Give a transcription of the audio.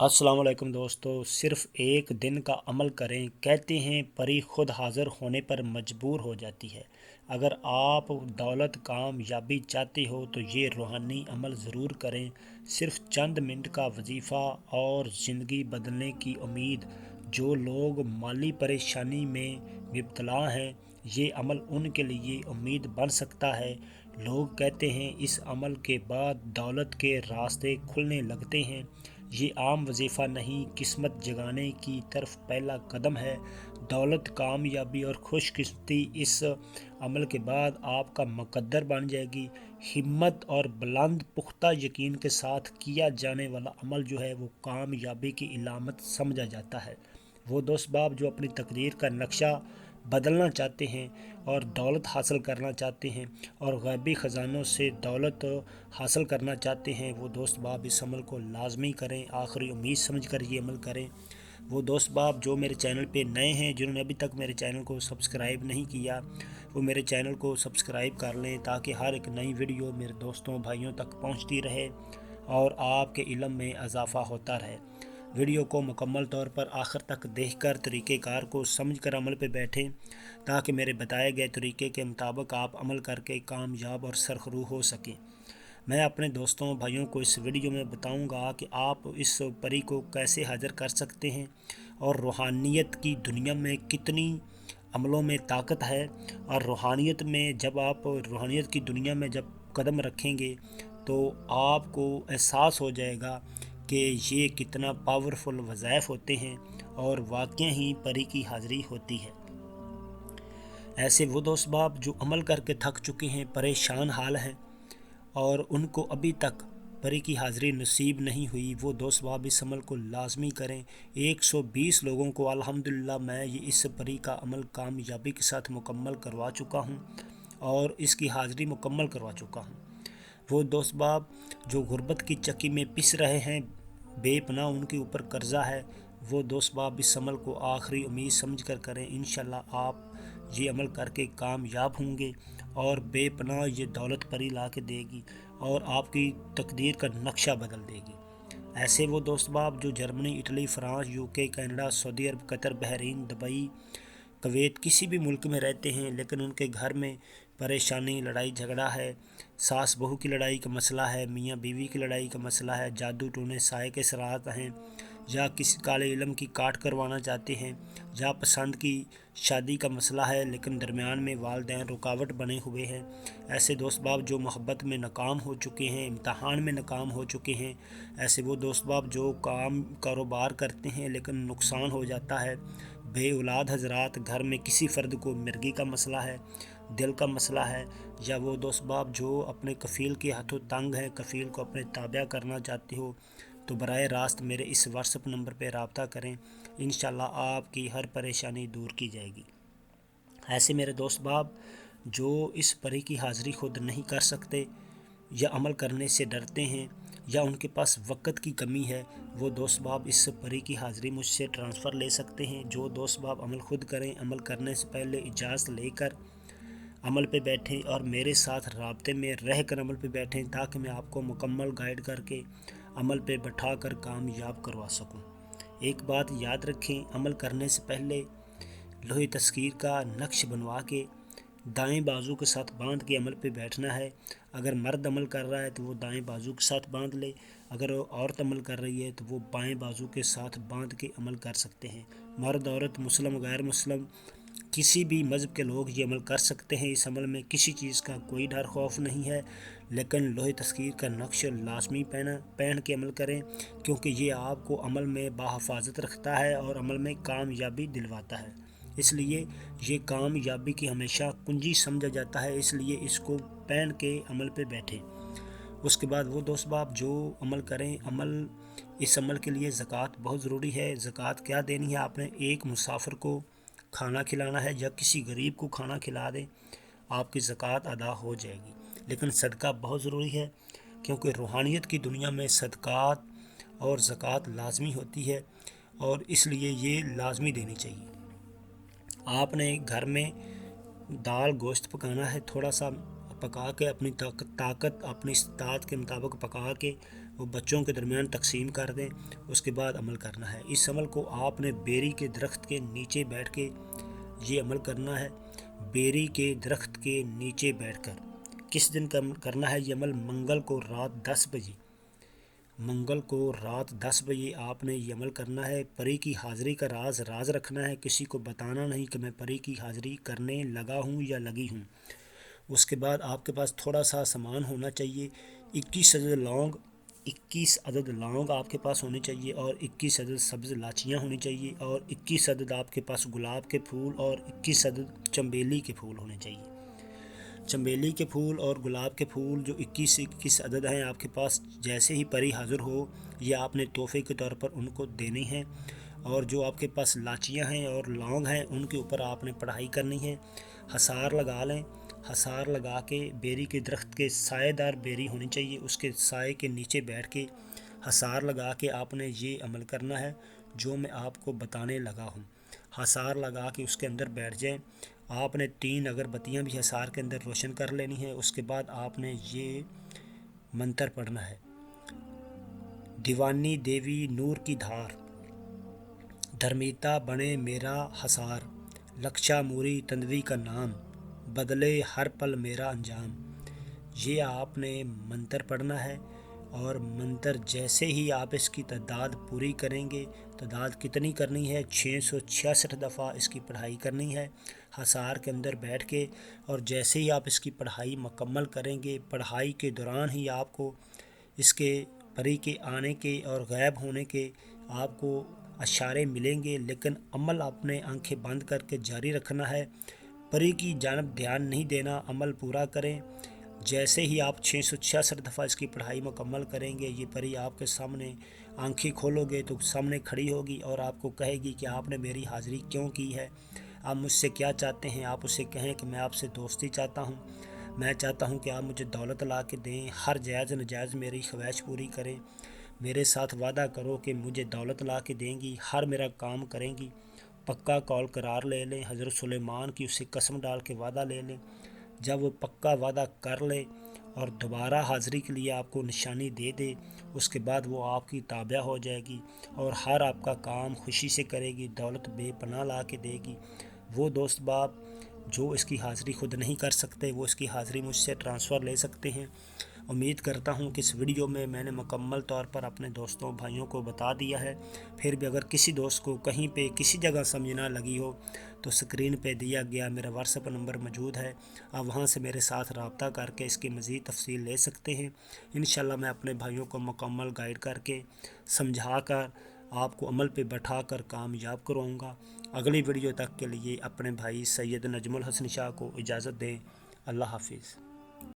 अस्सलाम वालेकुम दोस्तों। सिर्फ एक दिन का अमल करें, कहते हैं परी खुद हाजिर होने पर मजबूर हो जाती है। अगर आप दौलत कामयाबी चाहते हो तो ये रूहानी अमल ज़रूर करें। सिर्फ चंद मिनट का वजीफ़ा और ज़िंदगी बदलने की उम्मीद। जो लोग माली परेशानी में मुब्तला हैं, ये अमल उनके लिए उम्मीद बन सकता है। लोग कहते हैं इस अमल के बाद दौलत के रास्ते खुलने लगते हैं। ये आम वजीफ़ा नहीं, किस्मत जगाने की तरफ पहला कदम है। दौलत, कामयाबी और खुशकिस्मती इस अमल के बाद आपका मुकद्दर बन जाएगी। हिम्मत और बुलंद पुख्ता यकीन के साथ किया जाने वाला अमल जो है वो कामयाबी की इलामत समझा जाता है। वो दोस्त बाप जो अपनी तकदीर का नक्शा बदलना चाहते हैं और दौलत हासिल करना चाहते हैं और गैबी ख़जानों से दौलत हासिल करना चाहते हैं, वो दोस्त बाप इस अमल को लाजमी करें। आखिरी उम्मीद समझ कर ये अमल करें। वो दोस्त बाप जो मेरे चैनल पे नए हैं, जिन्होंने अभी तक मेरे चैनल को सब्सक्राइब नहीं किया, वो मेरे चैनल को सब्सक्राइब कर लें ताकि हर एक नई वीडियो मेरे दोस्तों भाइयों तक पहुंचती रहे और आपके इल्म में इजाफ़ा होता रहे। वीडियो को मुकम्मल तौर पर आखिर तक देखकर तरीक़ेकार को समझकर अमल पे बैठें ताकि मेरे बताए गए तरीके के मुताबिक आप अमल करके कामयाब और सरखरू हो सकें। मैं अपने दोस्तों भाइयों को इस वीडियो में बताऊंगा कि आप इस परी को कैसे हाजिर कर सकते हैं और रूहानियत की दुनिया में कितनी अमलों में ताकत है। और रूहानियत में जब आप रूहानियत की दुनिया में जब कदम रखेंगे तो आपको एहसास हो जाएगा कि ये कितना पावरफुल वज़ाइफ होते हैं और वाकई ही परी की हाज़िरी होती है। ऐसे वो दोस्त बाप जो अमल करके थक चुके हैं, परेशान हाल हैं और उनको अभी तक परी की हाज़िरी नसीब नहीं हुई, वो दोस्त बाप इस अमल को लाजमी करें। 120 लोगों को अल्हम्दुलिल्लाह मैं ये इस परी का अमल कामयाबी के साथ मुकम्मल करवा चुका हूँ और इसकी हाज़िरी मुकम्मल करवा चुका हूँ। वो दोस्त बाप जो गुर्बत की चक्की में पिस रहे हैं, बेपनाह उनके ऊपर कर्जा है, वो दोस्त बाप इस अमल को आखिरी उम्मीद समझ कर करें। इंशाल्लाह आप ये अमल करके कामयाब होंगे और बेपनाह ये दौलत परी ला के देगी और आपकी तकदीर का नक्शा बदल देगी। ऐसे वो दोस्त बाप जो Germany, Italy, France, UK, Canada, Saudi Arab, Qatar, Bahrain, Dubai, Kuwait किसी भी मुल्क में रहते हैं लेकिन उनके घर में परेशानी, लड़ाई झगड़ा है, सास बहू की लड़ाई का मसला है, मियाँ बीवी की लड़ाई का मसला है, जादू टोने साए के सराहत हैं, या किसी काले इल्म की काट करवाना चाहते हैं, या पसंद की शादी का मसला है लेकिन दरमियान में वालिदैन रुकावट बने हुए हैं। ऐसे दोस्त बाप जो मोहब्बत में नाकाम हो चुके हैं, इम्तहान में नाकाम हो चुके हैं। ऐसे वो दोस्त बाप जो कारोबार करते हैं लेकिन नुकसान हो जाता है। बे औलाद हजरात, घर में किसी फ़र्द को मिर्गी का मसला है, दिल का मसला है, या वो दोस्त बाप जो अपने कफ़ील के हाथों तंग हैं, कफ़ील को अपने ताबा करना चाहते हो, तो बराए रास्त मेरे इस व्हाट्सएप नंबर पर रब्ता करें। इंशाल्लाह आपकी हर परेशानी दूर की जाएगी। ऐसे मेरे दोस्त बाप जो इस परी की हाज़िरी खुद नहीं कर सकते या अमल करने से डरते हैं या उनके पास वक़्त की कमी है, वो दोस्त बाप इस परी की हाज़िरी मुझसे ट्रांसफ़र ले सकते हैं। जो दोस्त बाप अमल खुद करें, अमल करने से पहले इजाज़त लेकर अमल पे बैठें और मेरे साथ राब्ते में रह कर अमल पे बैठें ताकि मैं आपको मुकम्मल गाइड करके अमल पे बैठा कर कामयाब करवा सकूं। एक बात याद रखें, अमल करने से पहले लोहे तस्कीर का नक्श बनवा के दाएं बाजू के साथ बांध के अमल पे बैठना है। अगर मर्द अमल कर रहा है तो वो दाएं बाजू के साथ बांध ले, अगर औरत अमल कर रही है तो वो बाएं बाजू के साथ बांध के अमल कर सकते हैं। मर्द, औरत, मुस्लिम, गैर मुस्लिम, किसी भी मज़हब के लोग ये अमल कर सकते हैं। इस अमल में किसी चीज़ का कोई डर खौफ नहीं है, लेकिन लोहे तस्कीर का नक्श लाजमी पहन के अमल करें क्योंकि ये आपको अमल में बाहिफाजत रखता है और अमल में कामयाबी दिलवाता है। इसलिए ये कामयाबी की हमेशा कुंजी समझा जाता है, इसलिए इसको पहन के अमल पे बैठें। उसके बाद वो दोस्त बाप जो अमल करें, इस अमल के लिए ज़कात बहुत ज़रूरी है। ज़कात क्या देनी है? आपने एक मुसाफिर को खाना खिलाना है या किसी गरीब को खाना खिला दें, आपकी ज़कात अदा हो जाएगी। लेकिन सदका बहुत ज़रूरी है क्योंकि रूहानियत की दुनिया में सदकात और ज़कात लाजमी होती है और इसलिए ये लाजमी देनी चाहिए। आपने घर में दाल गोश्त पकाना है, थोड़ा सा पका के अपनी ताकत अपनी इस्तात के मुताबिक पका के وہ بچوں کے درمیان تقسیم کر دیں، اس کے بعد عمل کرنا ہے۔ اس عمل کو آپ نے بیری کے درخت کے نیچے بیٹھ کے یہ عمل کرنا ہے، بیری کے درخت کے نیچے بیٹھ کر۔ کس دن کرنا ہے یہ عمل؟ منگل کو رات 10 بجے، منگل کو رات 10 بجے آپ نے یہ عمل کرنا ہے۔ پری کی حاضری کا راز رکھنا ہے، کسی کو بتانا نہیں کہ میں پری کی حاضری کرنے لگا ہوں یا لگی ہوں۔ اس کے بعد آپ کے پاس تھوڑا سا سامان ہونا چاہیے، 21 عدد لونگ آپ کے پاس ہونے چاہیے، اور 21 عدد سبز لاچیاں ہونی چاہیے، اور 21 عدد آپ کے پاس گلاب کے پھول اور 21 عدد چنبیلی کے پھول ہونے چاہیے۔ چنبیلی کے پھول اور گلاب کے پھول جو 21 عدد ہیں آپ کے پاس، جیسے ہی پری حاضر ہو یہ آپ نے تحفے کے طور پر ان کو دینے ہیں۔ اور جو آپ کے پاس لاچیاں ہیں اور لونگ ہیں ان کے اوپر آپ نے پڑھائی کرنی ہے۔ حصار لگا لیں، حصار لگا کے بیری کے درخت کے سائے دار بیری ہونی چاہیے، اس کے سائے کے نیچے بیٹھ کے حصار لگا کے آپ نے یہ عمل کرنا ہے جو میں آپ کو بتانے لگا ہوں۔ حصار لگا کے اس کے اندر بیٹھ جائیں۔ آپ نے 3 اگربتیاں بھی حصار کے اندر روشن کر لینی ہیں۔ اس کے بعد آپ نے یہ منتر پڑھنا ہے: دیوانی دیوی نور کی دھار، دھرمیتا بنے میرا حصار، لکشا موری تندوی کا نام، بدلے ہر پل میرا انجام۔ یہ آپ نے منتر پڑھنا ہے، اور منتر جیسے ہی آپ اس کی تعداد پوری کریں گے، تعداد کتنی کرنی ہے؟ 666 دفعہ اس کی پڑھائی کرنی ہے حصار کے اندر بیٹھ کے۔ اور جیسے ہی آپ اس کی پڑھائی مکمل کریں گے، پڑھائی کے دوران ہی آپ کو اس کے پری کے آنے کے اور غائب ہونے کے آپ کو اشارے ملیں گے، لیکن عمل اپنے آنکھیں بند کر کے جاری رکھنا ہے، پری کی جانب دھیان نہیں دینا، عمل پورا کریں۔ جیسے ہی آپ 666 دفعہ اس کی پڑھائی مکمل کریں گے، یہ پری آپ کے سامنے آنکھیں کھولو گے تو سامنے کھڑی ہوگی اور آپ کو کہے گی کہ آپ نے میری حاضری کیوں کی ہے، آپ مجھ سے کیا چاہتے ہیں؟ آپ اسے کہیں کہ میں آپ سے دوستی چاہتا ہوں، میں چاہتا ہوں کہ آپ مجھے دولت لا کے دیں، ہر جائز نجائز میری خواہش پوری کریں، میرے ساتھ وعدہ کرو کہ مجھے دولت لا کے دیں گی، ہر میرا کام کریں گی، پکا قول قرار لے لیں۔ حضرت سلیمان کی اسے قسم ڈال کے وعدہ لے لیں۔ جب وہ پکا وعدہ کر لے اور دوبارہ حاضری کے لیے آپ کو نشانی دے دے، اس کے بعد وہ آپ کی تابع ہو جائے گی اور ہر آپ کا کام خوشی سے کرے گی، دولت بے پناہ لا کے دے گی۔ وہ دوست باپ جو اس کی حاضری خود نہیں کر سکتے، وہ اس کی حاضری مجھ سے ٹرانسفر لے سکتے ہیں۔ امید کرتا ہوں کہ اس ویڈیو میں نے مکمل طور پر اپنے دوستوں بھائیوں کو بتا دیا ہے۔ پھر بھی اگر کسی دوست کو کہیں پہ کسی جگہ سمجھ نہ لگی ہو تو سکرین پہ دیا گیا میرا واٹس ایپ نمبر موجود ہے، آپ وہاں سے میرے ساتھ رابطہ کر کے اس کی مزید تفصیل لے سکتے ہیں۔ انشاءاللہ میں اپنے بھائیوں کو مکمل گائیڈ کر کے سمجھا کر آپ کو عمل پہ بٹھا کر کامیاب کراؤں گا۔ اگلی ویڈیو تک کے لیے اپنے بھائی سید نجم الحسن شاہ کو اجازت دیں۔ اللہ حافظ۔